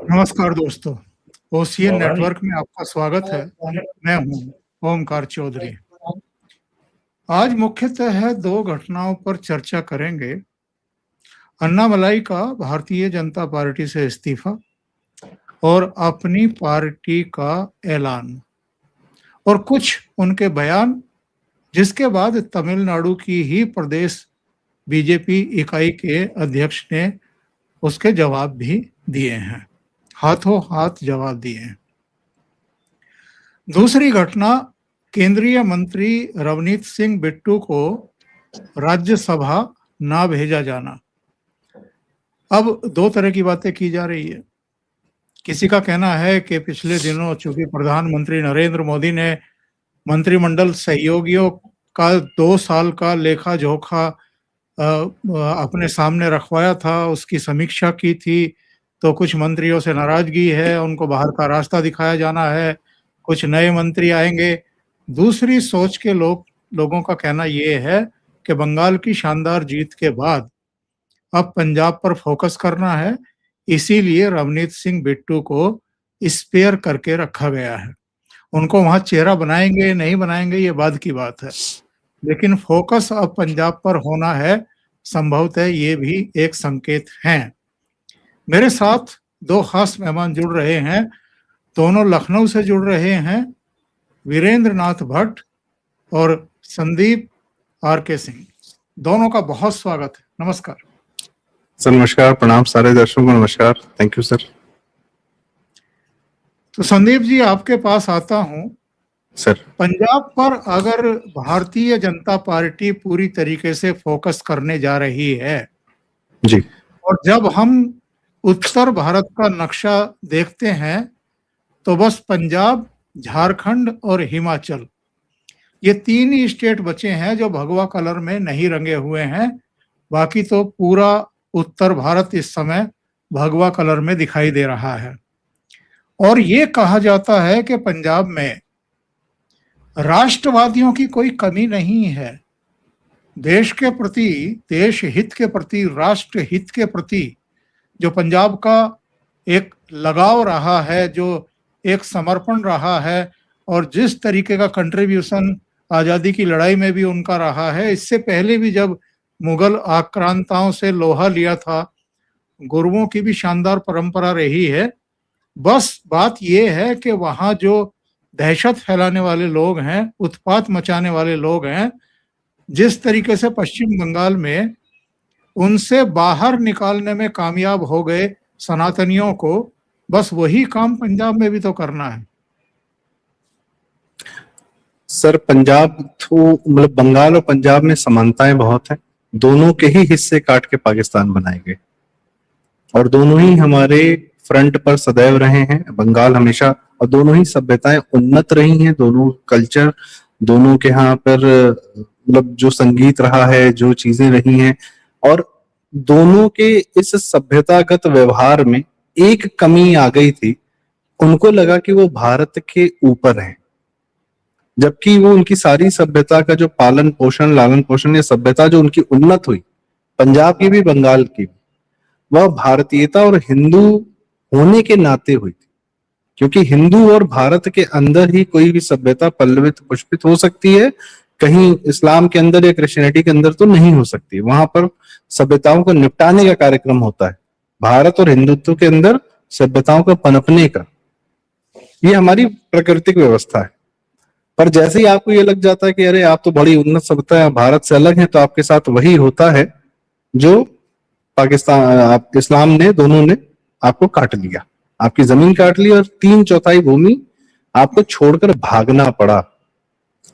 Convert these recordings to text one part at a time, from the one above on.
नमस्कार दोस्तों, OCN network में आपका स्वागत है। मैं हूं ओमकार चौधरी। आज मुख्यतः दो घटनाओं पर चर्चा करेंगे। अन्नामलाई का भारतीय जनता पार्टी से इस्तीफा और अपनी पार्टी का ऐलान और कुछ उनके बयान, जिसके बाद तमिलनाडु की ही प्रदेश बीजेपी इकाई के अध्यक्ष ने उसके जवाब भी दिए हैं, हाथों हाथ जवाब दिए हैं। दूसरी घटना, केंद्रीय मंत्री रवनीत सिंह बिट्टू को राज्यसभा ना भेजा जाना। अब दो तरह की बातें की जा रही है। किसी का कहना है कि पिछले दिनों चूंकि प्रधानमंत्री नरेंद्र मोदी ने मंत्रिमंडल सहयोगियों का 2 साल का लेखा जोखा अपने सामने रखवाया था, उसकी समीक्षा की थी, तो कुछ मंत्रियों से नाराजगी है, उनको बाहर का रास्ता दिखाया जाना है, कुछ नए मंत्री आएंगे। दूसरी सोच के लोगों का कहना ये है कि बंगाल की शानदार जीत के बाद अब पंजाब पर फोकस करना है, इसीलिए रवनीत सिंह बिट्टू को स्पेयर करके रखा गया है। उनको वहां चेहरा बनाएंगे नहीं बनाएंगे ये बाद की बात है, लेकिन फोकस अब पंजाब पर होना है। संभवतः ये भी एक संकेत है। मेरे साथ दो खास मेहमान जुड़ रहे हैं, दोनों लखनऊ से जुड़ रहे हैं, वीरेंद्र नाथ भट्ट और संदीप आर.के. सिंह। दोनों का बहुत स्वागत है। नमस्कार सर। नमस्कार, प्रणाम सारे दर्शकों को नमस्कार। Thank you sir. तो संदीप जी, आपके पास आता हूं सर। पंजाब पर अगर भारतीय जनता पार्टी पूरी तरीके से फोकस करने जा रही है जी, और जब हम उत्तर भारत का नक्शा देखते हैं तो बस पंजाब, झारखंड और हिमाचल, ये 3 ही स्टेट बचे हैं जो भगवा कलर में नहीं रंगे हुए हैं। बाकी तो पूरा उत्तर भारत इस समय भगवा कलर में दिखाई दे रहा है। और ये कहा जाता है कि पंजाब में राष्ट्रवादियों की कोई कमी नहीं है। देश के प्रति, देश हित के प्रति, राष्ट्र हित के प्रति जो पंजाब का एक लगाव रहा है, जो एक समर्पण रहा है, और जिस तरीके का कंट्रीब्यूशन आज़ादी की लड़ाई में भी उनका रहा है, इससे पहले भी जब मुगल आक्रांताओं से लोहा लिया था, गुरुओं की भी शानदार परंपरा रही है। बस बात यह है कि वहाँ जो दहशत फैलाने वाले लोग हैं, उत्पात मचाने वाले लोग हैं, जिस तरीके से पश्चिम बंगाल में उनसे बाहर निकालने में कामयाब हो गए सनातनियों को, बस वही काम पंजाब में भी तो करना है। सर, पंजाब तो मतलब बंगाल और पंजाब में समानताएं बहुत हैं। दोनों के ही हिस्से काट के पाकिस्तान बनाए गए और दोनों ही हमारे फ्रंट पर सदैव रहे हैं। बंगाल हमेशा, और दोनों ही सभ्यताएं उन्नत रही हैं। दोनों कल्चर, दोनों के यहाँ पर मतलब जो संगीत रहा है, जो चीजें रही हैं, और दोनों के इस सभ्यतागत व्यवहार में एक कमी आ गई थी। उनको लगा कि वो भारत के ऊपर है, जबकि वो उनकी सारी सभ्यता का जो पालन पोषण, लालन पोषण, या सभ्यता जो उनकी उन्नत हुई, पंजाब की भी बंगाल की, वह भारतीयता और हिंदू होने के नाते हुई थी। क्योंकि हिंदू और भारत के अंदर ही कोई भी सभ्यता पल्लवित पुष्पित हो सकती है, कहीं इस्लाम के अंदर या क्रिश्चियनिटी के अंदर तो नहीं हो सकती। वहां पर सभ्यताओं को निपटाने का कार्यक्रम होता है। भारत और हिंदुत्व के अंदर सभ्यताओं का पनपने का, ये हमारी प्राकृतिक व्यवस्था है। पर जैसे ही आपको ये लग जाता है कि अरे आप तो बड़ी उन्नत सभ्यता है, भारत से अलग है, तो आपके साथ वही होता है जो पाकिस्तान, इस्लाम ने, दोनों ने आपको काट लिया, आपकी जमीन काट ली और 3/4 भूमि आपको छोड़कर भागना पड़ा।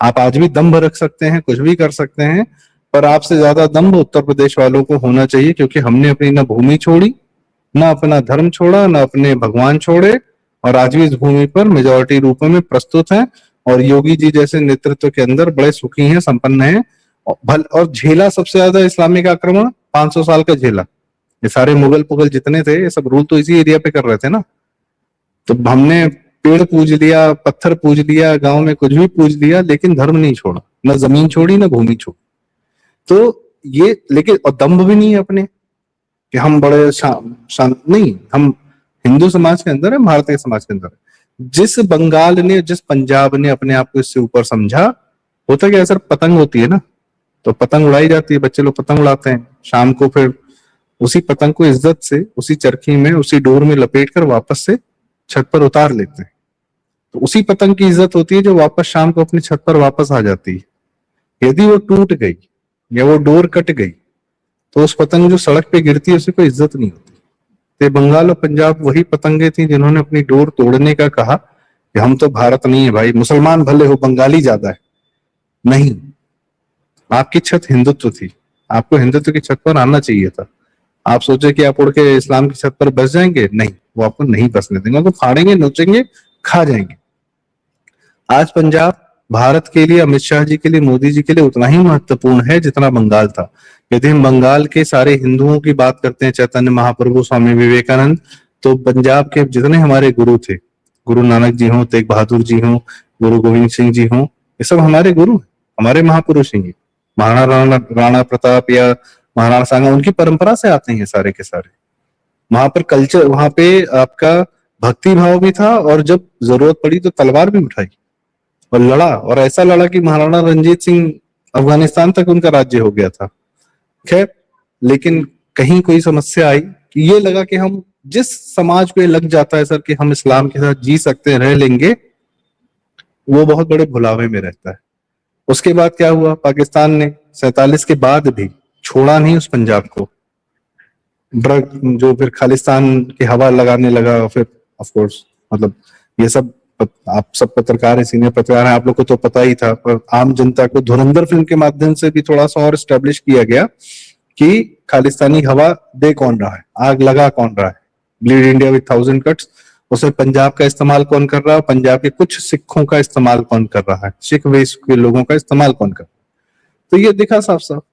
आप आज भी दम्भ रख सकते हैं, कुछ भी कर सकते हैं, पर आपसे ज्यादा दम्भ उत्तर प्रदेश वालों को होना चाहिए, क्योंकि हमने अपनी ना भूमि छोड़ी, ना अपना धर्म छोड़ा, ना अपने भगवान छोड़े, और आज भी इस भूमि पर मेजोरिटी रूप में प्रस्तुत हैं। और योगी जी जैसे नेतृत्व के अंदर बड़े सुखी हैं, संपन्न हैं। और झेला सबसे ज्यादा इस्लामिक आक्रमण, 500 साल का झेला। ये सारे मुगल पुगल जितने थे, ये सब रूल तो इसी एरिया पे कर रहे थे ना। तो हमने पेड़ पूज लिया, पत्थर पूज लिया, गांव में कुछ भी पूज लिया, लेकिन धर्म नहीं छोड़ा, ना जमीन छोड़ी, ना भूमि छोड़ी। तो ये, लेकिन और दम्भ भी नहीं है अपने कि हम बड़े नहीं, हम हिंदू समाज के अंदर है, भारतीय समाज के अंदर है। जिस बंगाल ने, जिस पंजाब ने अपने आप को इससे ऊपर समझा, होता क्या है सर, पतंग होती है ना, तो पतंग उड़ाई जाती है, बच्चे लोग पतंग उड़ाते हैं शाम को, फिर उसी पतंग को इज्जत से उसी चरखी में, उसी डोर में लपेट कर वापस से छत पर उतार लेते हैं। तो उसी पतंग की इज्जत होती है जो वापस शाम को अपनी छत पर वापस आ जाती है। यदि वो टूट गई या वो डोर कट गई तो उस पतंग जो सड़क पे गिरती है उसे कोई इज्जत नहीं होती। तो बंगाल और पंजाब वही पतंगे थी जिन्होंने अपनी डोर तोड़ने का कहा कि हम तो भारत नहीं है भाई, मुसलमान भले हो, बंगाली ज्यादा है। नहीं, आपकी छत हिंदुत्व थी, आपको हिंदुत्व की छत पर आना चाहिए था। आप सोचे कि आप उड़ के इस्लाम की छत पर बस जाएंगे, नहीं, वो आपको नहीं बसने देंगे, वो फाड़ेंगे, नोचेंगे, खा जाएंगे। आज पंजाब भारत के लिए, अमित शाह जी के लिए, मोदी जी के लिए उतना ही महत्वपूर्ण है जितना बंगाल था। यदि हम बंगाल के सारे हिंदुओं की बात करते हैं, चैतन्य महाप्रभु, स्वामी विवेकानंद, तो पंजाब के जितने हमारे गुरु थे, गुरु नानक जी हों, तेग बहादुर जी हों, गुरु गोविंद सिंह जी हों, ये सब हमारे गुरु हैं, हमारे महापुरुष हैं। महाराणा राणा प्रताप या महाराणा सांगा, उनकी परंपरा से आते हैं सारे के सारे। वहां पर कल्चर, वहां पे आपका भक्ति भाव भी था, और जब जरूरत पड़ी तो तलवार भी उठाई और लड़ा, और ऐसा लड़ा कि महाराणा रंजीत सिंह अफगानिस्तान तक उनका राज्य हो गया था। खैर, लेकिन कहीं कोई समस्या आई कि ये लगा कि हम, जिस समाज को लग जाता है सर कि हम इस्लाम के साथ जी सकते हैं, रह लेंगे, वो बहुत बड़े भुलावे में रहता है। उसके बाद क्या हुआ, पाकिस्तान ने 47 के बाद भी छोड़ा नहीं उस पंजाब को। ड्रग जो फिर खालिस्तान की हवा लगाने लगा, फिर ऑफ कोर्स मतलब ये सब आप सब पत्रकार हैं, सीनियर पत्रकार हैं, आप लोग को तो पता ही था, पर आम जनता को धुरंधर फिल्म के माध्यम से भी थोड़ा सा और एस्टेब्लिश किया गया कि खालिस्तानी हवा दे कौन रहा है, आग लगा कौन रहा है, ब्लीड इंडिया विद 1000 कट्स, उसे पंजाब का इस्तेमाल कौन कर रहा है, पंजाब के कुछ सिखों का इस्तेमाल कौन कर रहा है, सिख वेश के लोगों का इस्तेमाल कौन कर रहा है। तो ये दिखा साफ साफ।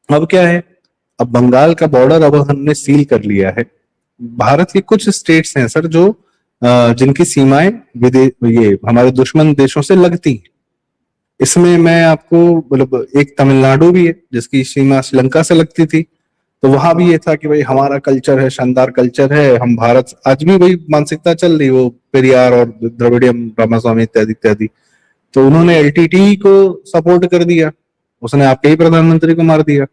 अब क्या है, अब बंगाल का बॉर्डर अब हमने सील कर लिया है। भारत के कुछ स्टेट्स हैं सर जो जिनकी सीमाएं ये हमारे दुश्मन देशों से लगती हैं। इसमें मैं आपको मतलब, एक तमिलनाडु भी है जिसकी सीमा श्रीलंका से लगती थी, तो वहां भी ये था कि भाई हमारा कल्चर है, शानदार कल्चर है, हम भारत, आज भी वही मानसिकता चल रही, वो पेरियार और द्रविडियम रामास्वामी इत्यादि इत्यादि। तो उन्होंने एलटीटी को सपोर्ट कर दिया, उसने आपके ही प्रधानमंत्री को मार दिया।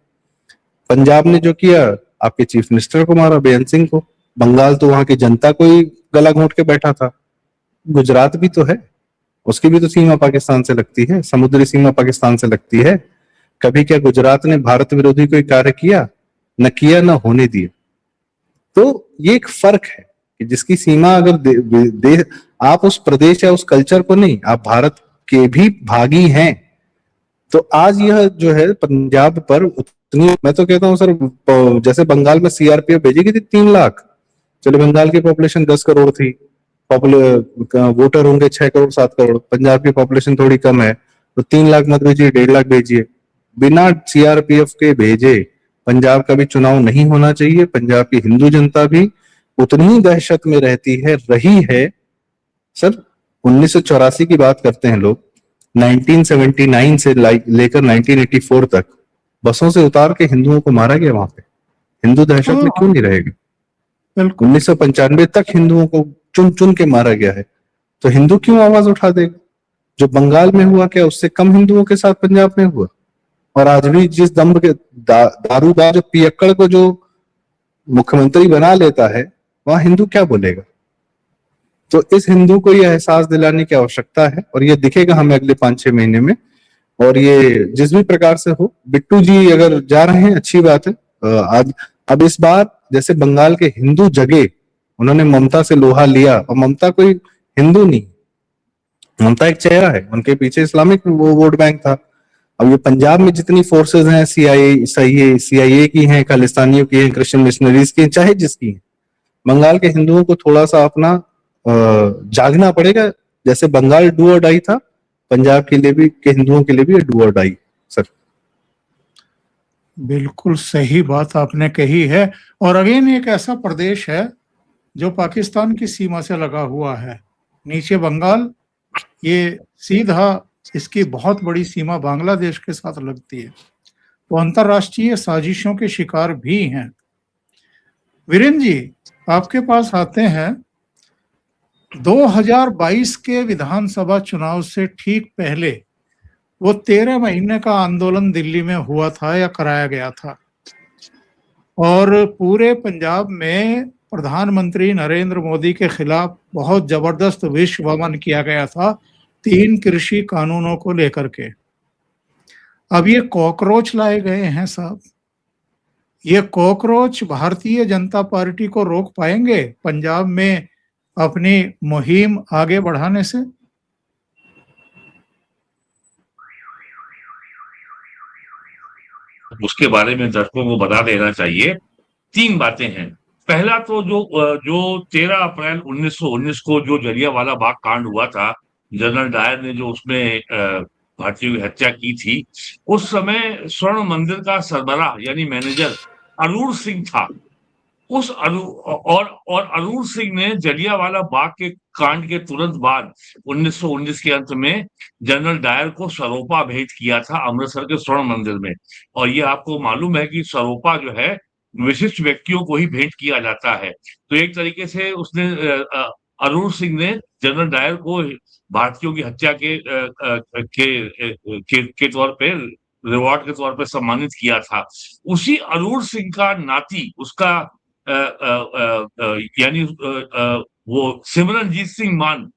पंजाब ने जो किया, आपके चीफ मिनिस्टर को मारा, बेअंत सिंह को। बंगाल तो वहां की जनता को ही गला घोंट के बैठा था। गुजरात भी तो है, उसकी भी तो सीमा पाकिस्तान से लगती है, समुद्री सीमा पाकिस्तान से लगती है। कभी क्या गुजरात ने भारत विरोधी कोई कार्य किया? न किया, न होने दिया। तो ये एक फर्क है कि जिसकी सीमा अगर आप उस प्रदेश या उस कल्चर को नहीं, आप भारत के भी भागी हैं। तो आज यह जो है पंजाब पर उतनी, मैं तो कहता हूं सर, जैसे बंगाल में सीआरपीएफ भेजी गई थी 3 लाख, चलो बंगाल की पॉपुलेशन 10 करोड़ थी, वोटर होंगे 6 करोड़ 7 करोड़, पंजाब की पॉपुलेशन थोड़ी कम है, तो 3 लाख मत भेजिए, 1.5 लाख भेजिए। बिना सीआरपीएफ के भेजे पंजाब का भी चुनाव नहीं होना चाहिए। पंजाब की हिंदू जनता भी उतनी ही दहशत में रहती है, रही है सर। 1984 की बात करते हैं लोग, 1979 से लेकर 1984 तक बसों से उतार के हिंदुओं को मारा गया वहां पे। हिंदू दहशत में क्यों नहीं रहेगा? 1995 तक हिंदुओं को चुन चुन के मारा गया है, तो हिंदू क्यों आवाज उठा देगा? जो बंगाल में हुआ, क्या उससे कम हिंदुओं के साथ पंजाब में हुआ? और आज भी जिस दम्भ के दारूदार जो पियक्कड़ को जो मुख्यमंत्री बना लेता है, वहां हिंदू क्या बोलेगा? तो इस हिंदू को यह एहसास दिलाने की आवश्यकता है, और ये दिखेगा हमें अगले 5-6 महीने में। और ये जिस भी प्रकार से हो, बिट्टू जी अगर जा रहे हैं, अच्छी बात है। आज अब इस बार जैसे बंगाल के हिंदू जगे, उन्होंने ममता से लोहा लिया, और ममता कोई हिंदू नहीं, ममता एक चेहरा है, उनके पीछे इस्लामिक वोट बैंक था। अब ये पंजाब में जितनी फोर्सेस हैं, सीआईए की हैं, खालिस्तानियों की हैं, क्रिश्चियन मिशनरीज की हैं, चाहे जिसकी हैं, बंगाल के हिंदुओं को थोड़ा सा अपना जागना पड़ेगा। जैसे बंगाल डू और डाई था, पंजाब के लिए भी, के हिंदुओं के लिए भी डू और डाई सर। बिल्कुल सही बात आपने कही है। और अगेन एक ऐसा प्रदेश है जो पाकिस्तान की सीमा से लगा हुआ है, नीचे बंगाल, ये सीधा इसकी बहुत बड़ी सीमा बांग्लादेश के साथ लगती है, तो अंतरराष्ट्रीय साजिशों के शिकार भी हैं। वीरेंद्र जी, आपके पास आते हैं 2022 के विधानसभा चुनाव से ठीक पहले वो 13 महीने का आंदोलन दिल्ली में हुआ था या कराया गया था और पूरे पंजाब में प्रधानमंत्री नरेंद्र मोदी के खिलाफ बहुत जबरदस्त विश्व वमन किया गया था 3 कृषि कानूनों को लेकर के। अब ये कॉकरोच लाए गए हैं साहब, ये कॉकरोच भारतीय जनता पार्टी को रोक पाएंगे पंजाब में अपनी मुहिम आगे बढ़ाने से? उसके बारे में दर्शकों को बता देना चाहिए। 3 बातें हैं। पहला तो जो 13 अप्रैल 1919 को जो जलियांवाला बाग कांड हुआ था, जनरल डायर ने जो उसमें भारतीयों की हत्या की थी, उस समय स्वर्ण मंदिर का सरबराह यानी मैनेजर अरूण सिंह था। उस अरूण सिंह ने जलियांवाला बाग के कांड के तुरंत बाद 1919 के अंत में जनरल डायर को सरोपा भेंट किया था अमृतसर के स्वर्ण मंदिर में। और ये आपको मालूम है कि सरोपा जो है विशिष्ट व्यक्तियों को ही भेंट किया जाता है। तो एक तरीके से उसने अरूण सिंह ने जनरल डायर को भारतीयों की हत्या के तौर पे रिवॉर्ड के तौर पे सम्मानित किया था। उसी अरूण सिंह का नाती उसका यानी वो सिमरनजीत सिंह मान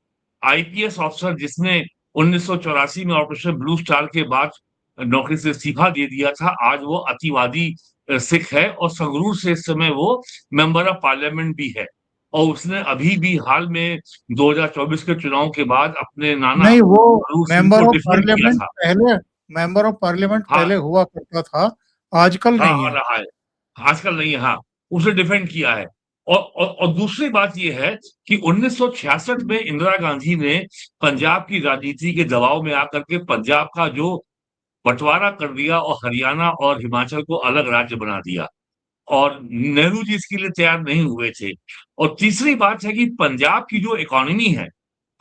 आईपीएस ऑफिसर जिसने 1984 में ऑपरेशन ब्लू स्टार के बाद नौकरी से इस्तीफा दे दिया था, आज वो अतिवादी सिख है और संगरूर से इस समय वो मेंबर ऑफ पार्लियामेंट भी है। और उसने अभी भी हाल में 2024 के चुनाव के बाद अपने नाना नहीं, वो अरूण सिंह मेंबर को ऑफ डिफेंड किया पार्लियामेंट था। पहले मेंबर ऑफ पार्लियामेंट हाँ पहले हुआ करता था, आजकल हाँ नहीं हाँ है। रहा है, आजकल नहीं है। हाँ, उसे डिफेंड किया है। और दूसरी बात यह है कि 1966 में इंदिरा गांधी ने पंजाब की राजनीति के दबाव में आकर के पंजाब का जो बंटवारा कर दिया और हरियाणा और हिमाचल को अलग राज्य बना दिया और नेहरू जी इसके लिए तैयार नहीं हुए थे। और तीसरी बात है कि पंजाब की जो इकोनॉमी है,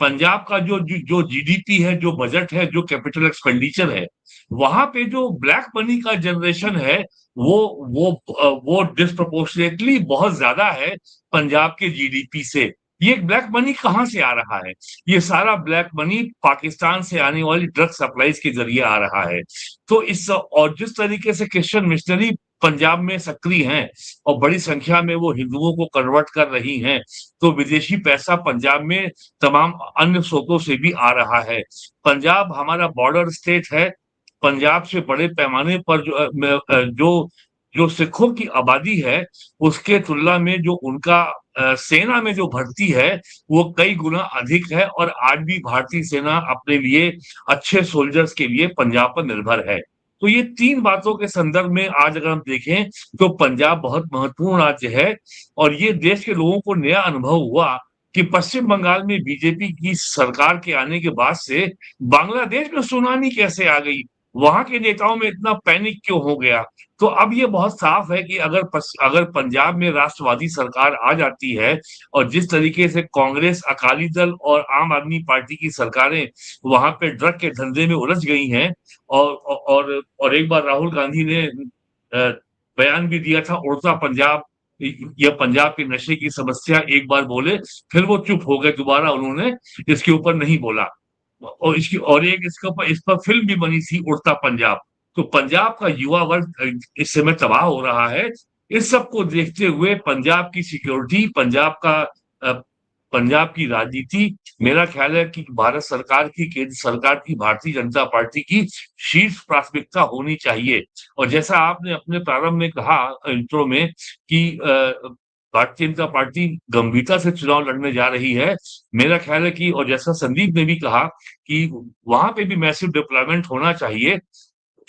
पंजाब का जो जीडीपी है, जो बजट है, जो कैपिटल एक्सपेंडिचर है, वहां पे जो ब्लैक मनी का जनरेशन है वो डिस्प्रोपोर्शनेटली बहुत ज्यादा है पंजाब के जीडीपी से। ये ब्लैक मनी कहाँ से आ रहा है? ये सारा ब्लैक मनी पाकिस्तान से आने वाली ड्रग सप्लाईज के जरिए आ रहा है। तो इस और जिस तरीके से क्रिश्चियन मिशनरी पंजाब में सक्रिय हैं और बड़ी संख्या में वो हिंदुओं को कन्वर्ट कर रही हैं, तो विदेशी पैसा पंजाब में तमाम अन्य स्रोतों से भी आ रहा है। पंजाब हमारा बॉर्डर स्टेट है। पंजाब से बड़े पैमाने पर जो जो सिखों की आबादी है, उसके तुलना में जो उनका सेना में जो भर्ती है वो कई गुना अधिक है और आज भी भारतीय सेना अपने लिए अच्छे सोल्जर्स के लिए पंजाब पर निर्भर है। तो ये 3 बातों के संदर्भ में आज अगर हम देखें तो पंजाब बहुत महत्वपूर्ण राज्य है। और ये देश के लोगों को नया अनुभव हुआ कि पश्चिम बंगाल में बीजेपी की सरकार के आने के बाद से बांग्लादेश में सुनामी कैसे आ गई, वहां के नेताओं में इतना पैनिक क्यों हो गया। तो अब ये बहुत साफ है कि अगर पंजाब में राष्ट्रवादी सरकार आ जाती है और जिस तरीके से कांग्रेस, अकाली दल और आम आदमी पार्टी की सरकारें वहां पे ड्रग के धंधे में उलझ गई हैं और एक बार राहुल गांधी ने बयान भी दिया था उड़ता पंजाब या पंजाब के नशे की समस्या एक बार बोले, फिर वो चुप हो गए, दोबारा उन्होंने इसके ऊपर नहीं बोला। और इसके ऊपर इस पर फिल्म भी बनी थी उड़ता पंजाब। तो पंजाब का युवा वर्ग इस समय तबाह हो रहा है। इस सब को देखते हुए पंजाब की सिक्योरिटी, पंजाब की राजनीति, मेरा ख्याल है कि भारत सरकार की, केंद्र सरकार की, भारतीय जनता पार्टी की शीर्ष प्राथमिकता होनी चाहिए। और जैसा आपने अपने प्रारंभ में कहा इंट्रो में कि भारतीय जनता पार्टी गंभीरता से चुनाव लड़ने जा रही है। मेरा ख्याल है कि और जैसा संदीप ने भी कहा कि वहां पे भी मैसिव डिप्लॉयमेंट होना चाहिए।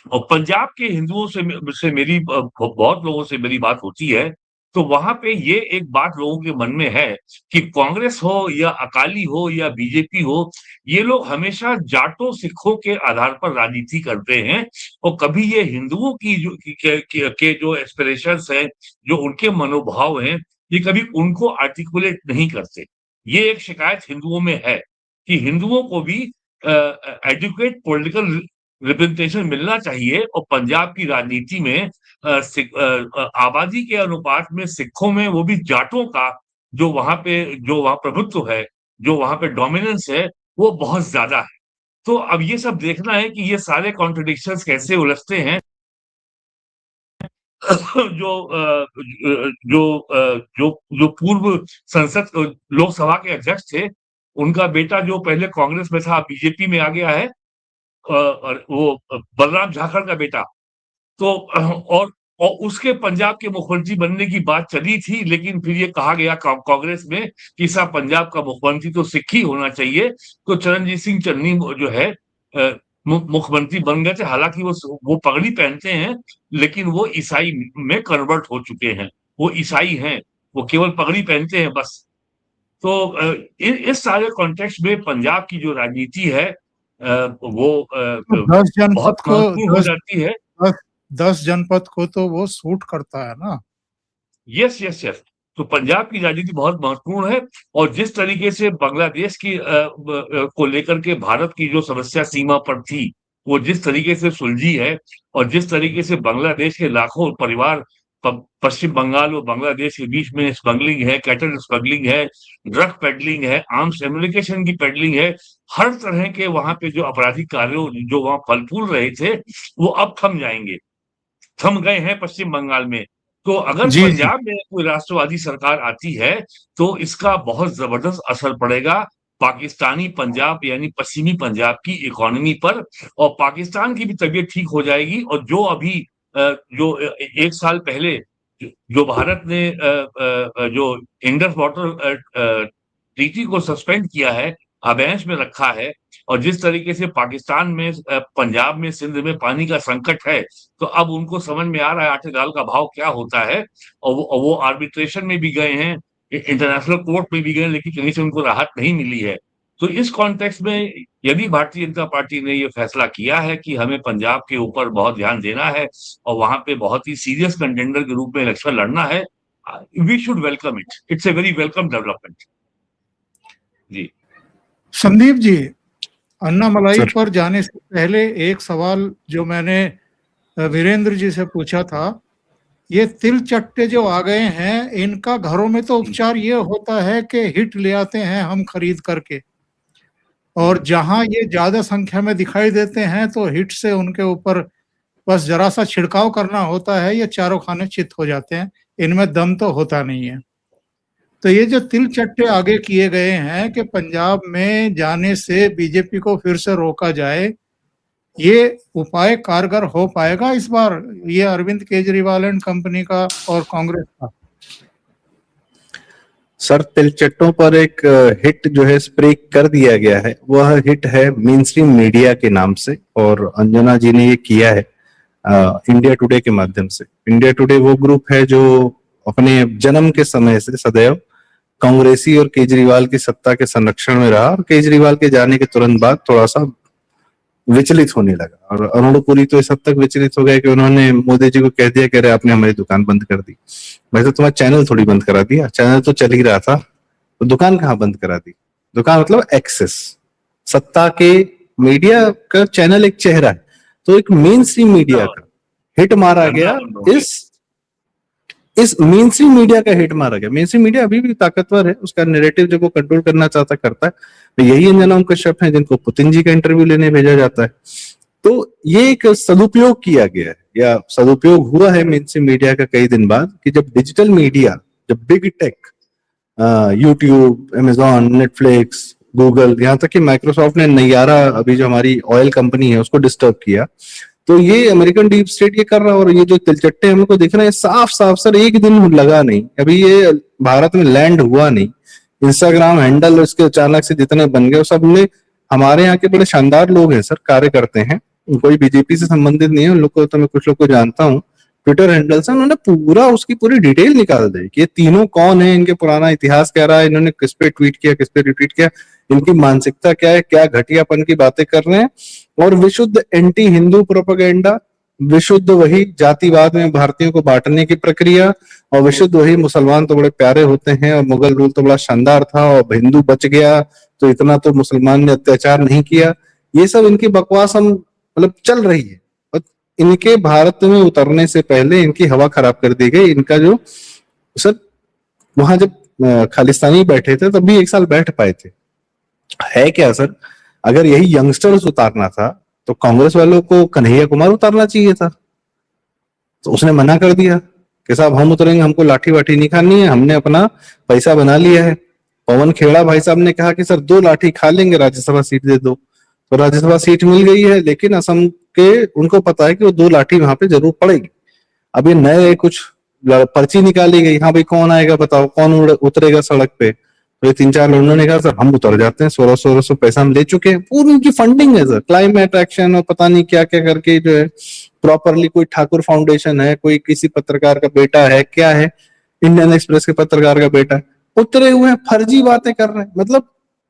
और पंजाब के हिंदुओं से मेरी बहुत लोगों से मेरी बात होती है, तो वहां पे ये एक बात लोगों के मन में है कि कांग्रेस हो या अकाली हो या बीजेपी हो, ये लोग हमेशा जाटों सिखों के आधार पर राजनीति करते हैं और कभी ये हिंदुओं की के जो एस्पिरेशंस हैं, जो उनके मनोभाव हैं, ये कभी उनको आर्टिकुलेट नहीं करते। ये एक शिकायत हिंदुओं में है कि हिंदुओं को भी एडुकेट पॉलिटिकल रिप्रेजेंटेशन मिलना चाहिए। और पंजाब की राजनीति में आबादी के अनुपात में सिखों में, वो भी जाटों का जो वहां प्रभुत्व है, जो वहां पे डोमिनेंस है, वो बहुत ज्यादा है। तो अब ये सब देखना है कि ये सारे कॉन्ट्रडिक्शंस कैसे उलझते हैं। जो जो पूर्व संसद लोकसभा के अध्यक्ष थे, उनका बेटा जो पहले कांग्रेस में था, बीजेपी में आ गया है, और वो बलराम झाखड़ का बेटा। तो और उसके पंजाब के मुख्यमंत्री बनने की बात चली थी, लेकिन फिर ये कहा गया कांग्रेस में कि साहब पंजाब का मुख्यमंत्री तो सिख ही होना चाहिए। तो चरणजीत सिंह चन्नी जो है मुख्यमंत्री बन गए थे। हालांकि वो पगड़ी पहनते हैं, लेकिन वो ईसाई में कन्वर्ट हो चुके हैं। वो ईसाई हैं, वो केवल पगड़ी पहनते हैं बस। तो इस सारे कॉन्टेक्स्ट में पंजाब की जो राजनीति है वो तो 10 बहुत जनपद को महत्वपूर्ण हो जाती है। 10 जनपद को तो वो सूट करता है ना। Yes yes yes. तो पंजाब की राजनीति बहुत महत्वपूर्ण है। और जिस तरीके से बांग्लादेश की को लेकर के भारत की जो समस्या सीमा पर थी, वो जिस तरीके से सुलझी है, और जिस तरीके से बांग्लादेश के लाखों परिवार पश्चिम बंगाल और बांग्लादेश के बीच में स्मगलिंग है, कैटल स्मगलिंग है, ड्रग पेडलिंग है, आर्म्स एम्युनिकेशन की पेडलिंग है, हर तरह के वहां पे जो आपराधिक कार्यों जो वहां फल फूल रहे थे, वो अब थम जाएंगे, थम गए हैं पश्चिम बंगाल में। तो अगर जी जी। पंजाब में कोई राष्ट्रवादी सरकार आती है, तो इसका बहुत जबरदस्त असर पड़ेगा पाकिस्तानी पंजाब यानी पश्चिमी पंजाब की इकोनॉमी पर, और पाकिस्तान की भी तबीयत ठीक हो जाएगी। और जो अभी जो एक साल पहले जो भारत ने जो इंडस वाटर ट्रीटी को सस्पेंड किया है, अबेंस में रखा है, और जिस तरीके से पाकिस्तान में पंजाब में सिंध में पानी का संकट है, तो अब उनको समझ में आ रहा है आटे दाल का भाव क्या होता है। और वो आर्बिट्रेशन में भी गए हैं, इंटरनेशनल कोर्ट में भी गए, लेकिन कहीं से उनको राहत नहीं मिली है। तो इस कॉन्टेक्स्ट में यदि भारतीय जनता पार्टी ने ये फैसला किया है कि हमें पंजाब के ऊपर बहुत ध्यान देना है और वहां पे बहुत ही सीरियस कंटेंडर के रूप में इलेक्शन लड़ना है, we should welcome it. It's a very welcome development. जी संदीप जी, अन्नामलाई सर। पर जाने से पहले एक सवाल जो मैंने वीरेंद्र जी से पूछा था, ये तिल चट्टे जो आ गए हैं, इनका घरों में तो उपचार ये होता है कि हिट ले आते हैं हम खरीद करके, और जहां ये ज्यादा संख्या में दिखाई देते हैं तो हिट से उनके ऊपर बस जरा सा छिड़काव करना होता है, ये चारों खाने चित हो जाते हैं, इनमें दम तो होता नहीं है। तो ये जो तिल चट्टे आगे किए गए हैं कि पंजाब में जाने से बीजेपी को फिर से रोका जाए, ये उपाय कारगर हो पाएगा इस बार, ये अरविंद केजरीवाल एंड कंपनी का और कांग्रेस का? सर, तिलचट्टों पर एक हिट जो है स्प्रे कर दिया गया है, वह हिट है मेन स्ट्रीम मीडिया के नाम से, और अंजना जी ने ये किया है इंडिया टुडे के माध्यम से। इंडिया टुडे वो ग्रुप है जो अपने जन्म के समय से सदैव कांग्रेसी और केजरीवाल की सत्ता के संरक्षण में रहा, और केजरीवाल के जाने के तुरंत बाद थोड़ा सा विचलित होने लगा। और अरुण पुरी तो इस हद तक विचलित हो गए कि उन्होंने मोदी जी को कह दिया कि अरे आपने हमारी दुकान बंद कर दी। वैसे तुम्हारा चैनल थोड़ी बंद करा दिया, चैनल तो चल ही रहा था, तो दुकान कहाँ बंद करा दी? दुकान मतलब एक्सेस, सत्ता के मीडिया का चैनल एक चेहरा है, तो एक मेन स्ट्रीम मीडिया का हिट मारा गया। इस मेन स्ट्रीम मीडिया का हिट मारा गया। मेन स्ट्रीम मीडिया अभी भी ताकतवर है, उसका नैरेटिव जब वो कंट्रोल करना चाहता करता है। तो यही अंजना कश्यप है जिनको पुतिन जी का इंटरव्यू लेने भेजा जाता है। तो ये एक सदुपयोग किया गया है, या सदुपयोग हुआ है मेन स्ट्रीम मीडिया का कई दिन बाद, कि जब डिजिटल मीडिया, जब big tech, YouTube, Amazon, Netflix, Google, यहाँ तक कि माइक्रोसॉफ्ट ने नैयारा, अभी जो हमारी ऑयल कंपनी है, उसको डिस्टर्ब किया, तो ये अमेरिकन डीप स्टेट ये कर रहा है। और ये जो तिलचट्टे हमको दिख रहे हैं साफ साफ, सर एक दिन लगा नहीं, अभी ये भारत में लैंड हुआ नहीं। इंस्टाग्राम हैंडल इसके अचानक से जितने बन गए, सब में हमारे यहाँ के बड़े शानदार लोग हैं सर, कार्य करते हैं, कोई बीजेपी से संबंधित नहीं है उन लोग को, तो मैं कुछ लोग को जानता हूँ, ट्विटर हैंडल से उन्होंने पूरा उसकी पूरी डिटेल निकाल दी कि ये तीनों कौन है, इनके पुराना इतिहास क्या रहा है, इन्होंने किस पे ट्वीट किया, किस पे रिट्वीट किया, इनकी मानसिकता क्या है, क्या घटियापन की बातें कर रहे हैं। और विशुद्ध एंटी हिंदू प्रोपेगेंडा, विशुद्ध वही जातिवाद में भारतीयों को बांटने की प्रक्रिया, और विशुद्ध वही मुसलमान तो बड़े प्यारे होते हैं और मुगल रूल तो बड़ा शानदार था और हिंदू बच गया तो इतना तो मुसलमान ने अत्याचार नहीं किया। ये सब इनकी बकवास हम मतलब चल रही है, और इनके भारत में उतरने से पहले इनकी हवा खराब कर दी गई। इनका जो सर वहां जब खालिस्तानी बैठे थे तब भी 1 साल बैठ पाए थे। है क्या सर, अगर यही यंगस्टर्स उतारना था तो कांग्रेस वालों को कन्हैया कुमार उतारना चाहिए था, तो उसने मना कर दिया कि साहब हम उतरेंगे, हमको लाठी वाठी नहीं खानी है, हमने अपना पैसा बना लिया है। पवन खेड़ा भाई साहब ने कहा कि सर 2 लाठी खा लेंगे, राज्यसभा सीट दे दो, तो राज्यसभा सीट मिल गई है, लेकिन असम के उनको पता है कि वो 2 लाठी वहां पे जरूर पड़ेगी। अब ये नए कुछ पर्ची निकाली गई, हाँ भाई कौन आएगा बताओ, कौन उतरेगा सड़क पे, तो ये 3-4 लोगों ने कहा सर हम उतर जाते हैं, 1600 पैसा हम ले चुके हैं, पूरी उनकी फंडिंग है सर, क्लाइमेट एक्शन और पता नहीं क्या क्या करके जो है प्रॉपरली, कोई ठाकुर फाउंडेशन है, कोई किसी पत्रकार का बेटा है, क्या है, इंडियन एक्सप्रेस के पत्रकार का बेटा, उतरे हुए हैं, फर्जी बातें कर रहे हैं। मतलब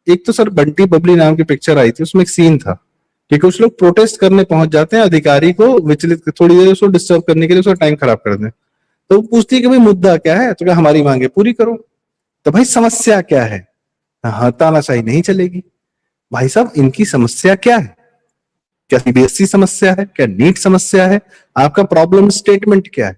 एक तो सर बंटी बबली नाम की पिक्चर आई थी, उसमें एक सीन था कि कुछ लोग प्रोटेस्ट करने पहुंच जाते हैं, अधिकारी को विचलित थोड़ी देर उसको डिस्टर्ब करने के लिए उसका टाइम खराब कर दें, तो वो पूछती है कि भाई मुद्दा क्या है, तो क्या हमारी मांगे पूरी करो, तो भाई समस्या क्या है, हाँ तानाशाही नहीं चलेगी। भाई साहब इनकी समस्या क्या है, क्या सीबीएसई समस्या है, क्या नीट समस्या है, आपका प्रॉब्लम स्टेटमेंट क्या है?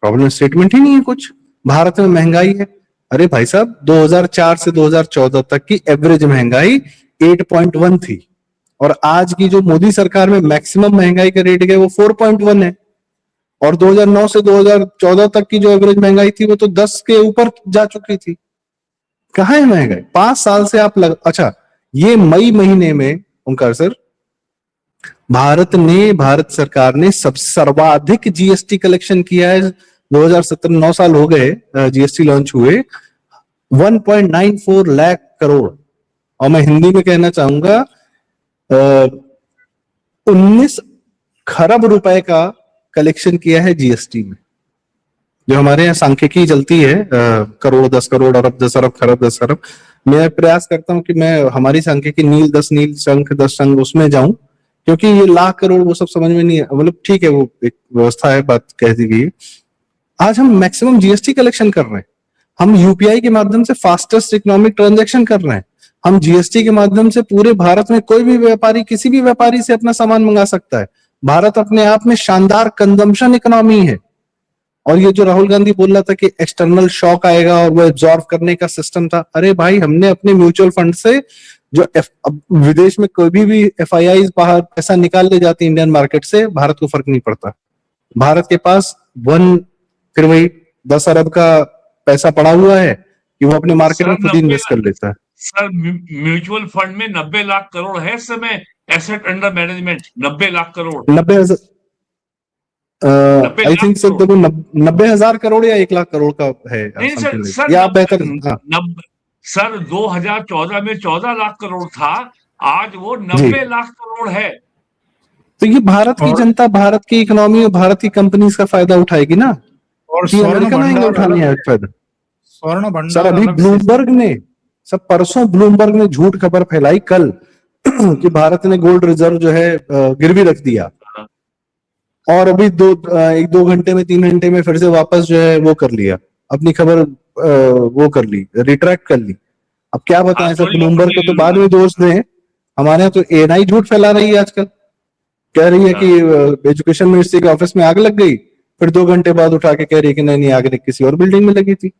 प्रॉब्लम स्टेटमेंट ही नहीं है कुछ। भारत में महंगाई है, अरे भाई साहब 2004 से 2014 तक की एवरेज महंगाई 8.1 थी, और आज की जो मोदी सरकार में मैक्सिमम महंगाई का रेट है वो 4.1 है, और 2009 से 2014 तक की जो एवरेज महंगाई थी वो तो 10 के ऊपर जा चुकी थी। कहाँ है महंगाई? 5 साल से आप अच्छा, ये मई महीने में ओंकार सर भारत सरकार ने सर्वाधिक जीएसटी कलेक्शन किया है। 2017 9 साल हो गए जीएसटी लॉन्च हुए, 1.94 लाख करोड़, और मैं हिंदी में कहना चाहूंगा 19 खरब रुपए का कलेक्शन किया है जीएसटी में। जो हमारे यहाँ सांख्यिकी चलती है करोड़ 10 करोड़, अरब 10 अरब, खरब 10 खरब, मैं प्रयास करता हूँ कि मैं हमारी सांख्यिकी नील 10 नील, शंख 10 शंख उसमें जाऊं, क्योंकि ये लाख करोड़ वो सब समझ में नहीं है, मतलब ठीक है वो एक व्यवस्था है, बात कह दी गई। आज हम मैक्सिमम जीएसटी कलेक्शन कर रहे हैं, हम यूपीआई के माध्यम से फास्टेस्ट इकोनॉमिक ट्रांजैक्शन कर रहे हैं, हम जीएसटी के माध्यम से पूरे भारत में कोई भी व्यापारी किसी भी व्यापारी से अपना सामान मंगा सकता है। भारत अपने आप में शानदार कंजम्पशन इकोनॉमी है, और ये जो राहुल गांधी बोल रहा था कि एक्सटर्नल शॉक आएगा और वो एब्जॉर्ब करने का सिस्टम था, अरे भाई हमने अपने म्यूचुअल फंड से जो विदेश में कोई भी एफआईआई बाहर पैसा निकाल ले जाती इंडियन मार्केट से, भारत को फर्क नहीं पड़ता। भारत के पास फिर वही 10 अरब का पैसा पड़ा हुआ है कि वो अपने मार्केट में खुद इन्वेस्ट कर लेता है। सर म्यूचुअल फंड में 90 लाख करोड़ है इस समय asset under management, 90 lakh crore, 90,000 I think sir 90,000 crore या 1 लाख करोड़ का है, नहीं सर, या बेहतर सर 2014 में 14 लाख करोड़ था, आज वो 90 लाख करोड़ है। तो ये भारत की जनता, भारत की इकोनॉमी और भारत की कंपनीज का फायदा उठाएगी ना, और अमेरिकन आएंगे उठाने है फायदा। स्वर्ण भंडार सर अभी ब्लूमबर्ग ने, सब परसों ब्लूमबर्ग ने झूठ खबर फैलाई कल कि भारत ने गोल्ड रिजर्व जो है गिरवी रख दिया, और अभी 1-2 घंटे में 3 घंटे में फिर से वापस जो है वो कर लिया, अपनी खबर वो कर ली, रिट्रैक्ट कर ली। अब क्या बताएं सर, ब्लूमबर्ग को तो बाद में दोष दें, हमारे यहाँ तो एएनआई झूठ फैला रही है आजकल, कह रही है कि एजुकेशन मिनिस्ट्री के ऑफिस में आग लग गई, फिर 2 घंटे बाद उठा के कह रही है कि नहीं आग किसी और बिल्डिंग में लगी थी।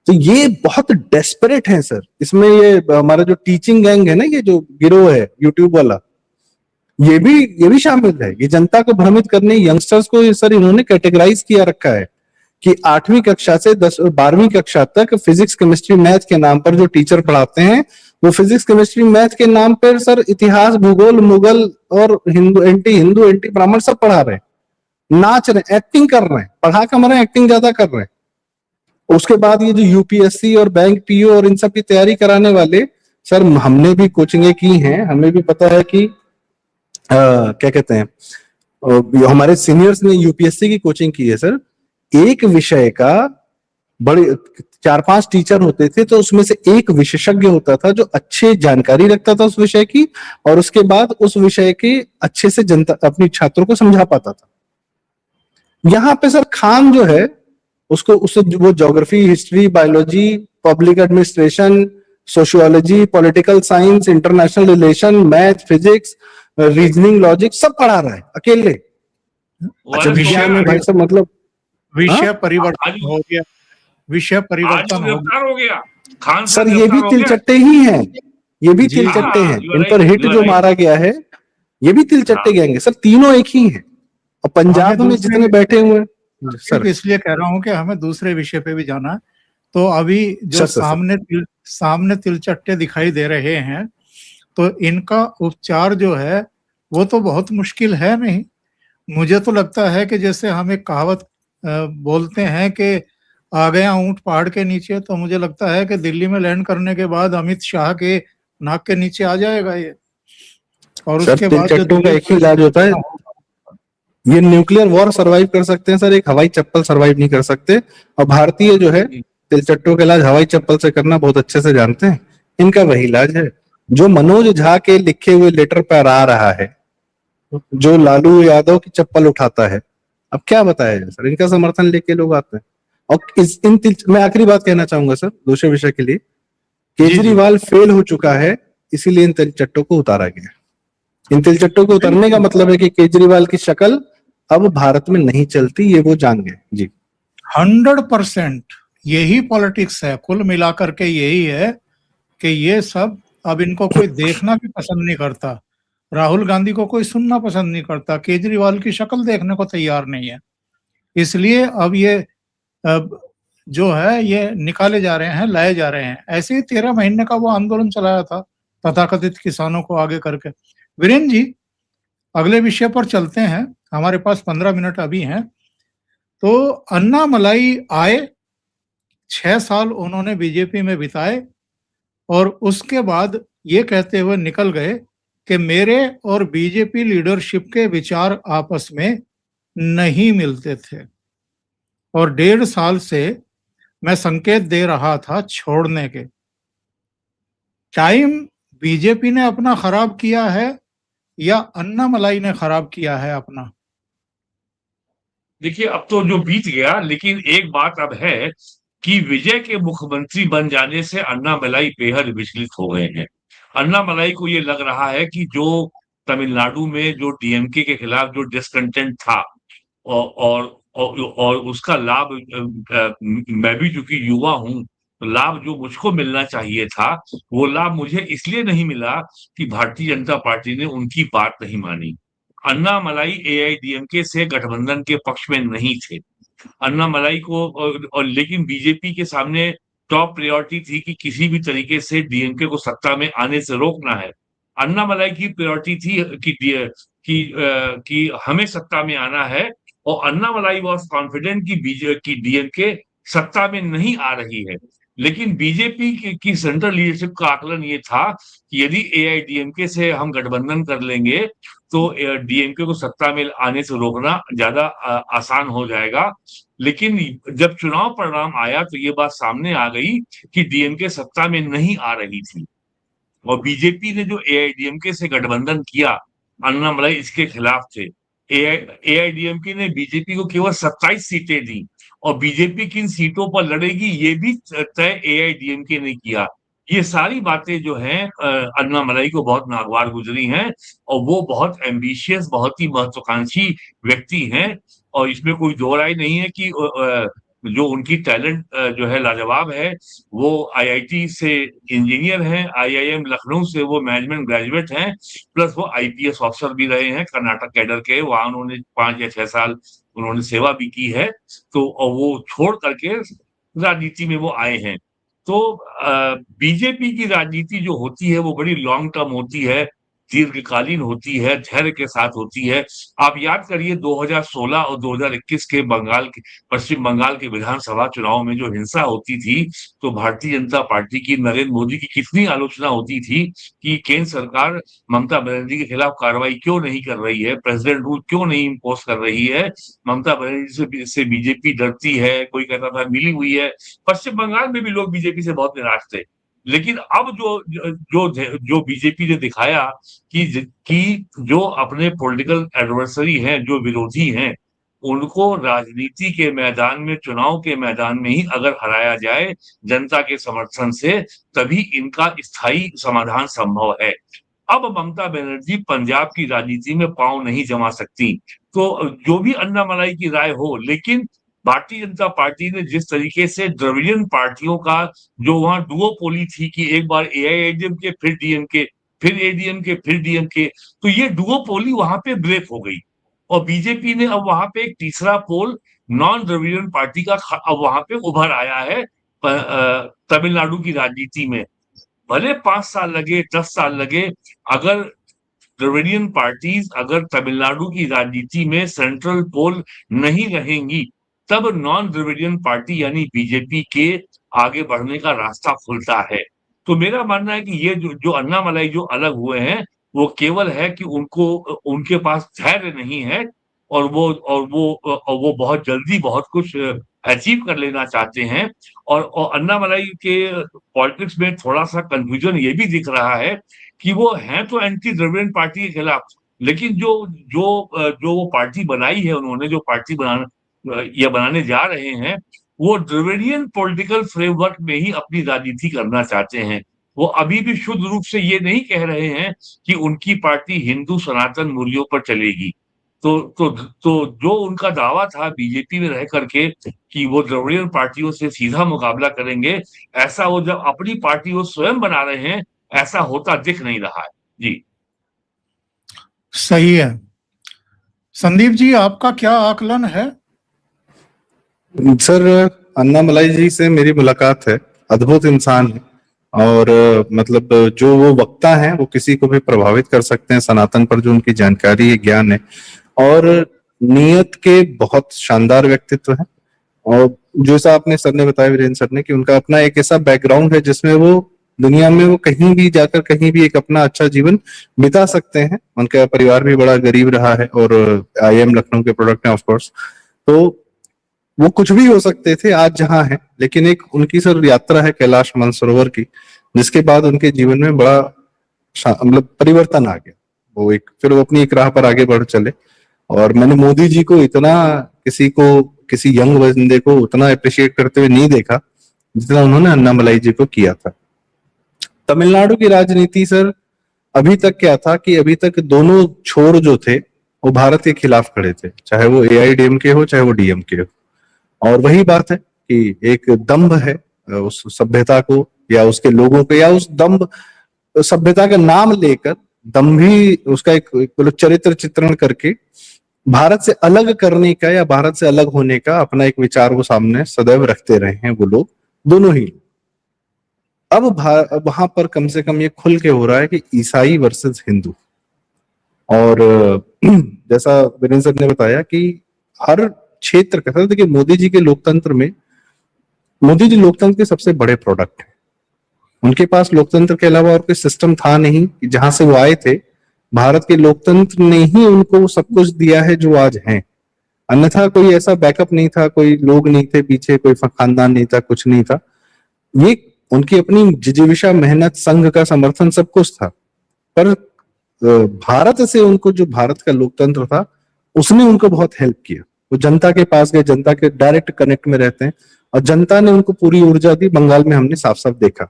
तो ये बहुत डेस्परेट है सर। इसमें ये हमारा जो टीचिंग गैंग है ना, ये जो गिरोह है यूट्यूब वाला, ये भी शामिल है। ये जनता को भ्रमित करने, यंगस्टर्स को सर इन्होंने कैटेगराइज किया रखा है कि 8वीं कक्षा से 12वीं कक्षा तक फिजिक्स केमिस्ट्री मैथ के नाम पर जो टीचर पढ़ाते हैं, वो फिजिक्स केमिस्ट्री मैथ के नाम पर सर इतिहास, भूगोल, मुगल और हिंदू एंटी ब्राह्मण सब पढ़ा रहे हैं, नाच रहे, एक्टिंग कर रहे हैं, पढ़ा कम रहे हैं, एक्टिंग ज्यादा कर रहे हैं। उसके बाद ये जो यूपीएससी और बैंक पीओ और इन सब की तैयारी कराने वाले, सर हमने भी कोचिंगें की हैं, हमें भी पता है कि क्या कहते हैं, हमारे सीनियर्स ने यूपीएससी की कोचिंग की है सर। एक विषय का बड़े 4-5 टीचर होते थे, तो उसमें से एक विशेषज्ञ होता था जो अच्छे जानकारी रखता था उस विषय की, और उसके बाद उस विषय के अच्छे से जनता अपनी छात्रों को समझा पाता था। यहाँ पे सर खान जो है उससे वो geography, history, biology, public administration, sociology, political science, international relation, math, physics, reasoning, logic सब पढ़ा रहा है अकेले। अच्छा विषय में भाई साहब मतलब विषय परिवर्तन हो गया, विषय आज परिवर्तन वो हो गिरफ्तार हो गया, खान सर साहब ये भी गिरफ्तार हो गया। तिलचट्टे ही हैं, ये भी जी, तिलचट्टे हाँ, हैं, you are इन पर right, हिट you are जो right. मारा गया है ये भी तिलचट्टे हाँ, गैंग है सर, तीनों एक ही हैं। और पंजाब हमें में जितने बैठे हुए हैं सर, इसलिए कह रहा हूं कि हमें दूसरे विषय पे भी जाना है। तो अभी जो सर। सामने तिलचट्टे दिखाई दे रहे हैं, तो इनका उपचार जो है वो तो बहुत मुश्किल है नहीं। मुझे तो लगता है कि जैसे हम एक कहावत बोलते हैं कि आ गया ऊंट पहाड़ के नीचे, तो मुझे लगता है कि दिल्ली में लैंड करने के बाद अमित शाह के नाक के नीचे आ जाएगा ये, और सर उसके बाद जो तिलचट्टों का दिल्ली एक ही इलाज होता है, ये न्यूक्लियर वॉर सरवाइव कर सकते हैं सर, एक हवाई चप्पल सरवाइव नहीं कर सकते। और भारतीय जो है तिलचट्टों का इलाज हवाई चप्पल से करना बहुत अच्छे से जानते हैं, इनका वही इलाज है जो मनोज झा के लिखे हुए लेटर पर आ रहा है, जो लालू यादव की चप्पल उठाता है। अब क्या बताया जाए सर, इनका समर्थन लेके लोग आते हैं। और मैं आखिरी बात कहना चाहूंगा सर दूसरे विषय के लिए, केजरीवाल फेल हो चुका है, इसीलिए इन तिलचट्टों को उतारा गया। इन तिलचट्टों को उतारने का मतलब है कि केजरीवाल की शक्ल अब भारत में नहीं चलती, ये वो जान गए जी। 100% यही पॉलिटिक्स है, कुल मिलाकर के यही है कि ये सब अब इनको कोई देखना भी पसंद नहीं करता, राहुल गांधी को कोई सुनना पसंद नहीं करता, केजरीवाल की शक्ल देखने को तैयार नहीं है। इसलिए अब ये अब जो है ये निकाले जा रहे हैं, लाए जा रहे हैं। ऐसे ही 13 महीने का वो आंदोलन चलाया था तथाकथित किसानों को आगे करके। वीरेंद्र जी, अगले विषय पर चलते हैं, हमारे पास 15 मिनट अभी हैं। तो अन्नामलाई आए, 6 साल उन्होंने बीजेपी में बिताए, और उसके बाद ये कहते हुए निकल गए कि मेरे और बीजेपी लीडरशिप के विचार आपस में नहीं मिलते थे, और 1.5 साल से मैं संकेत दे रहा था छोड़ने के। टाइम बीजेपी ने अपना खराब किया है या अन्नामलाई ने खराब किया है अपना? देखिए अब तो जो बीत गया, लेकिन एक बात अब है कि विजय के मुख्यमंत्री बन जाने से अन्नामलाई बेहद विचलित हो गए हैं। अन्नामलाई को ये लग रहा है कि जो तमिलनाडु में जो डीएमके के खिलाफ जो डिसकंटेंट था और उसका लाभ मैं भी चूंकि युवा हूं, तो लाभ जो मुझको मिलना चाहिए था वो लाभ मुझे इसलिए नहीं मिला कि भारतीय जनता पार्टी ने उनकी बात नहीं मानी। अन्नामलाई एआईडीएमके से गठबंधन के पक्ष में नहीं थे। अन्नामलाई को और लेकिन बीजेपी के सामने टॉप प्रायोरिटी थी कि किसी भी तरीके से डीएमके को सत्ता में आने से रोकना है। अन्नामलाई की प्रायोरिटी थी कि हमें सत्ता में आना है, और अन्नामलाई वाज कॉन्फिडेंट कि डीएमके सत्ता में नहीं आ रही है। लेकिन बीजेपी की सेंट्रल लीडरशिप का आकलन ये था कि यदि एआईडीएमके से हम गठबंधन कर लेंगे तो डीएमके को सत्ता में आने से रोकना ज्यादा आसान हो जाएगा। लेकिन जब चुनाव परिणाम आया तो ये बात सामने आ गई कि डीएमके सत्ता में नहीं आ रही थी, और बीजेपी ने जो एआईडीएमके से गठबंधन किया, अन्नामलाई इसके खिलाफ थे। एआईडीएमके ने बीजेपी को केवल 27 सीटें दी, और बीजेपी किन सीटों पर लड़ेगी ये भी तय एआईडीएमके ने किया। ये सारी बातें जो हैं अन्नामलाई को बहुत नागवार गुजरी हैं, और वो बहुत एम्बिशियस, बहुत ही महत्वाकांक्षी व्यक्ति हैं, और इसमें कोई दो राय नहीं है कि जो उनकी टैलेंट जो है लाजवाब है। वो आईआईटी से इंजीनियर हैं, आईआईएम लखनऊ से वो मैनेजमेंट ग्रेजुएट हैं, प्लस वो आईपीएस ऑफिसर भी रहे हैं कर्नाटक कैडर के, वहां उन्होंने 5 या 6 साल उन्होंने सेवा भी की है। तो वो छोड़ करके राजनीति में वो आए हैं। तो बीजेपी की राजनीति जो होती है वो बड़ी लॉन्ग टर्म होती है, दीर्घकालीन होती है, धैर्य के साथ होती है। आप याद करिए 2016 और 2021 के पश्चिम बंगाल के विधानसभा चुनाव में जो हिंसा होती थी, तो भारतीय जनता पार्टी की, नरेंद्र मोदी की कितनी आलोचना होती थी कि केंद्र सरकार ममता बनर्जी के खिलाफ कार्रवाई क्यों नहीं कर रही है, प्रेसिडेंट रूल क्यों नहीं इम्पोज कर रही है, ममता बनर्जी से बीजेपी डरती है, कोई कहता था मिली हुई है। पश्चिम बंगाल में भी लोग बीजेपी से बहुत निराश थे। लेकिन अब जो बीजेपी ने दिखाया कि जो अपने पॉलिटिकल एडवर्सरी हैं, जो विरोधी हैं, उनको राजनीति के मैदान में, चुनाव के मैदान में ही अगर हराया जाए जनता के समर्थन से, तभी इनका स्थायी समाधान संभव है। अब ममता बनर्जी पंजाब की राजनीति में पांव नहीं जमा सकती। तो जो भी अन्नामलाई की राय हो, लेकिन भारतीय जनता पार्टी ने जिस तरीके से द्रविडियन पार्टियों का जो वहां डुओपोली थी कि एक बार एआईएडीएमके फिर डीएमके फिर एडीएमके फिर डीएमके, तो ये डुओपोली वहां पे ब्रेक हो गई और बीजेपी ने अब वहां पे एक तीसरा पोल नॉन द्रविडियन पार्टी का अब वहां पे उभर आया है तमिलनाडु की राजनीति में। भले 5 साल लगे 10 साल लगे, अगर द्रविडियन पार्टीज अगर तमिलनाडु की राजनीति में सेंट्रल पोल नहीं रहेंगी, तब नॉन द्रविडियन पार्टी यानी बीजेपी के आगे बढ़ने का रास्ता खुलता है। तो मेरा मानना है कि ये जो अन्नामलाई जो अलग हुए हैं, वो केवल है कि उनके पास धैर्य नहीं है और वो बहुत जल्दी बहुत कुछ अचीव कर लेना चाहते हैं। और अन्नामलाई के पॉलिटिक्स में थोड़ा सा कंफ्यूजन ये भी दिख रहा है कि वो हैं तो एंटी द्रविडियन पार्टी के खिलाफ, लेकिन जो वो पार्टी बनाई है उन्होंने, जो पार्टी बनाने जा रहे हैं, वो द्रविडियन पॉलिटिकल फ्रेमवर्क में ही अपनी राजनीति करना चाहते हैं। वो अभी भी शुद्ध रूप से ये नहीं कह रहे हैं कि उनकी पार्टी हिंदू सनातन मूल्यों पर चलेगी। तो जो उनका दावा था बीजेपी में रह करके कि वो द्रविडियन पार्टियों से सीधा मुकाबला करेंगे, ऐसा वो जब अपनी पार्टी वो स्वयं बना रहे हैं, ऐसा होता दिख नहीं रहा है। जी सही है। संदीप जी, आपका क्या आकलन है? सर, अन्नामलाई जी से मेरी मुलाकात है, अद्भुत इंसान है और मतलब जो वो वक्ता है वो किसी को भी प्रभावित कर सकते हैं। सनातन पर जो उनकी जानकारी है, ज्ञान है और नियत के बहुत शानदार व्यक्तित्व है। और जैसा आपने सर ने बताया, वीरेंद्र सर ने, कि उनका अपना एक ऐसा बैकग्राउंड है जिसमें वो दुनिया में वो कहीं भी जाकर कहीं भी एक अपना अच्छा जीवन बिता सकते हैं। उनका परिवार भी बड़ा गरीब रहा है और आईएम लखनऊ के प्रोडक्ट है ऑफ कोर्स, तो वो कुछ भी हो सकते थे आज जहां है। लेकिन एक उनकी सर यात्रा है कैलाश मानसरोवर की, जिसके बाद उनके जीवन में बड़ा मतलब परिवर्तन आ गया। फिर वो अपनी एक राह पर आगे बढ़ चले। और मैंने मोदी जी को इतना किसी यंग बंदे को उतना अप्रिशिएट करते हुए नहीं देखा जितना उन्होंने अन्नामलाई जी को किया था। तमिलनाडु की राजनीति सर अभी तक क्या था कि अभी तक दोनों छोर जो थे वो भारत के खिलाफ खड़े थे, चाहे वो एआईडीएमके हो चाहे वो डीएमके हो। और वही बात है कि एक दंभ है उस सभ्यता को या उसके लोगों को, या उस दंभ सभ्यता का नाम लेकर दंभी उसका एक चरित्र चित्रण करके भारत से अलग करने का या भारत से अलग होने का अपना एक विचार वो सामने सदैव रखते रहे हैं वो लोग, दोनों ही। अब वहां पर कम से कम ये खुल के हो रहा है कि ईसाई वर्सेस हिंदू। और जैसा वीरेंद्र सर ने बताया कि हर क्षेत्र का, देखिए मोदी जी के लोकतंत्र में, मोदी जी लोकतंत्र के सबसे बड़े प्रोडक्ट है। उनके पास लोकतंत्र के अलावा और कोई सिस्टम था नहीं। जहां से वो आए थे, भारत के लोकतंत्र ने ही उनको सब कुछ दिया है जो आज है। अन्यथा कोई ऐसा बैकअप नहीं था, कोई लोग नहीं थे पीछे, कोई खानदान नहीं था, कुछ नहीं था। ये उनकी अपनी जिजीविषा, मेहनत, संघ का समर्थन, सब कुछ था। पर भारत से उनको, जो भारत का लोकतंत्र था, उसने उनको बहुत हेल्प किया। वो जनता के पास गए, जनता के डायरेक्ट कनेक्ट में रहते हैं और जनता ने उनको पूरी ऊर्जा दी। बंगाल में हमने साफ साफ देखा।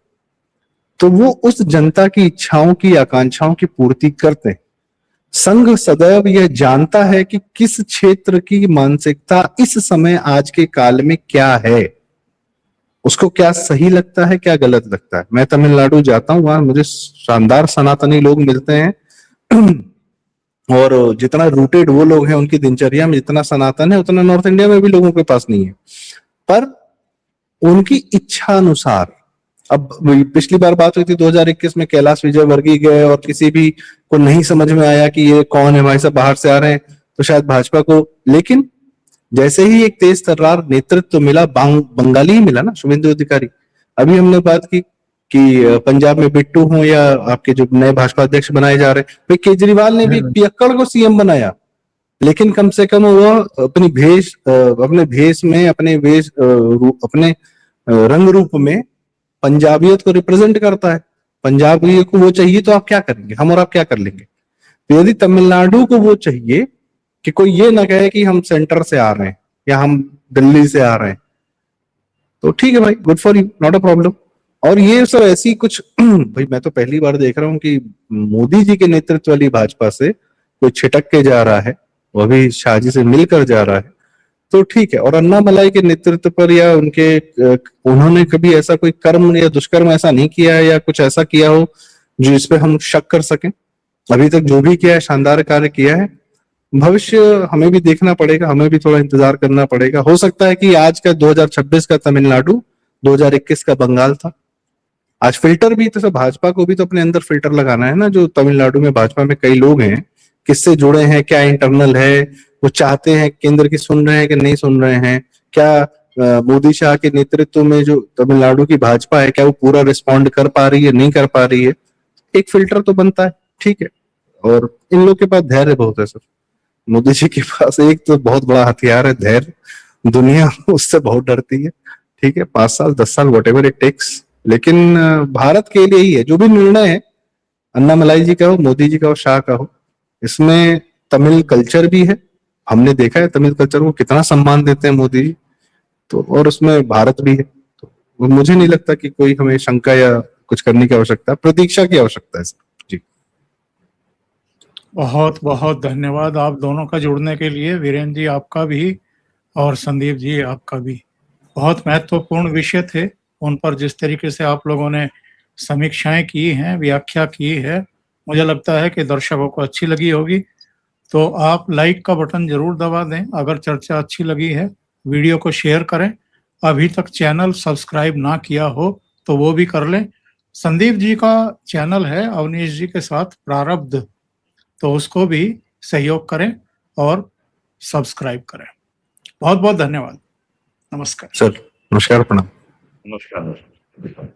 तो वो उस जनता की इच्छाओं की, आकांक्षाओं की पूर्ति करते हैं। संघ सदैव यह जानता है कि किस क्षेत्र की मानसिकता इस समय आज के काल में क्या है, उसको क्या सही लगता है, क्या गलत लगता है। मैं तमिलनाडु जाता हूँ, वहां मुझे शानदार सनातनी लोग मिलते हैं और जितना रूटेड वो लोग हैं, उनकी दिनचर्या में जितना सनातन है उतना नॉर्थ इंडिया में भी लोगों के पास नहीं है। पर उनकी इच्छा अनुसार, अब पिछली बार बात हुई थी 2021 में, कैलाश विजयवर्गीय गए और किसी भी को नहीं समझ में आया कि ये कौन है, भाई साहब बाहर से आ रहे हैं, तो शायद भाजपा को। लेकिन जैसे ही एक तेज तर्रार नेतृत्व मिला, बंगाली ही मिला ना, शुभेंदु अधिकारी। अभी हमने बात की कि पंजाब में बिट्टू हो या आपके जो नए भाजपा अध्यक्ष बनाए जा रहे हैं, भाई केजरीवाल ने भी पियक्कड़ को सीएम बनाया, लेकिन कम से कम वो अपने भेष में, अपने रंग रूप में पंजाबियत को रिप्रेजेंट करता है। पंजाबियों को वो चाहिए तो आप क्या करेंगे, हम और आप क्या कर लेंगे। तो यदि तमिलनाडु को वो चाहिए कि कोई ये ना कहे कि हम सेंटर से आ रहे हैं या हम दिल्ली से आ रहे हैं, तो ठीक है भाई, good for you, not a problem. और ये सब ऐसी कुछ भाई मैं तो पहली बार देख रहा हूँ कि मोदी जी के नेतृत्व वाली भाजपा से कोई छिटक के जा रहा है, वो भी शाहजी से मिलकर जा रहा है। तो ठीक है। और अन्नामलाई के नेतृत्व पर या उनके उन्होंने कभी ऐसा कोई कर्म या दुष्कर्म ऐसा नहीं किया है या कुछ ऐसा किया हो जिस पे हम शक कर सकें। अभी तक जो भी किया है शानदार कार्य किया है। भविष्य हमें भी देखना पड़ेगा, हमें भी थोड़ा इंतजार करना पड़ेगा। हो सकता है कि आज का 2026 का तमिलनाडु 2021 का बंगाल था। आज फिल्टर भी तो भाजपा को भी तो अपने अंदर फिल्टर लगाना है ना। जो तमिलनाडु में भाजपा में कई लोग हैं, किससे जुड़े हैं, क्या इंटरनल है, वो चाहते हैं केंद्र की सुन रहे हैं कि नहीं सुन रहे हैं, क्या मोदी शाह के नेतृत्व में जो तमिलनाडु की भाजपा है क्या वो पूरा रिस्पॉन्ड कर पा रही है, नहीं कर पा रही है। एक फिल्टर तो बनता है, ठीक है। और इन लोग के पास धैर्य बहुत है सर। मोदी जी के पास एक तो बहुत बड़ा हथियार है धैर्य। दुनिया उससे बहुत डरती है, ठीक है। 5 साल 10 साल वट एवर इट टेक्स, लेकिन भारत के लिए ही है जो भी निर्णय है, अन्नामलाई जी का हो, मोदी जी का हो, शाह का हो, इसमें तमिल कल्चर भी है। हमने देखा है तमिल कल्चर को कितना सम्मान देते हैं मोदी जी, तो और उसमें भारत भी है। तो मुझे नहीं लगता कि कोई हमें शंका या कुछ करने की आवश्यकता, प्रतीक्षा की आवश्यकता है सर। जी बहुत बहुत धन्यवाद आप दोनों का जुड़ने के लिए। वीरेंद्र जी आपका भी और संदीप जी आपका भी। बहुत महत्वपूर्ण विषय थे, उन पर जिस तरीके से आप लोगों ने समीक्षाएं की हैं, व्याख्या की है, मुझे लगता है कि दर्शकों को अच्छी लगी होगी। तो आप लाइक का बटन जरूर दबा दें अगर चर्चा अच्छी लगी है। वीडियो को शेयर करें। अभी तक चैनल सब्सक्राइब ना किया हो तो वो भी कर लें। संदीप जी का चैनल है अवनीश जी के साथ प्रारब्ध, तो उसको भी सहयोग करें और सब्सक्राइब करें। बहुत बहुत धन्यवाद। नमस्कार सर, नमस्कार, प्रणाम। नमस्कार।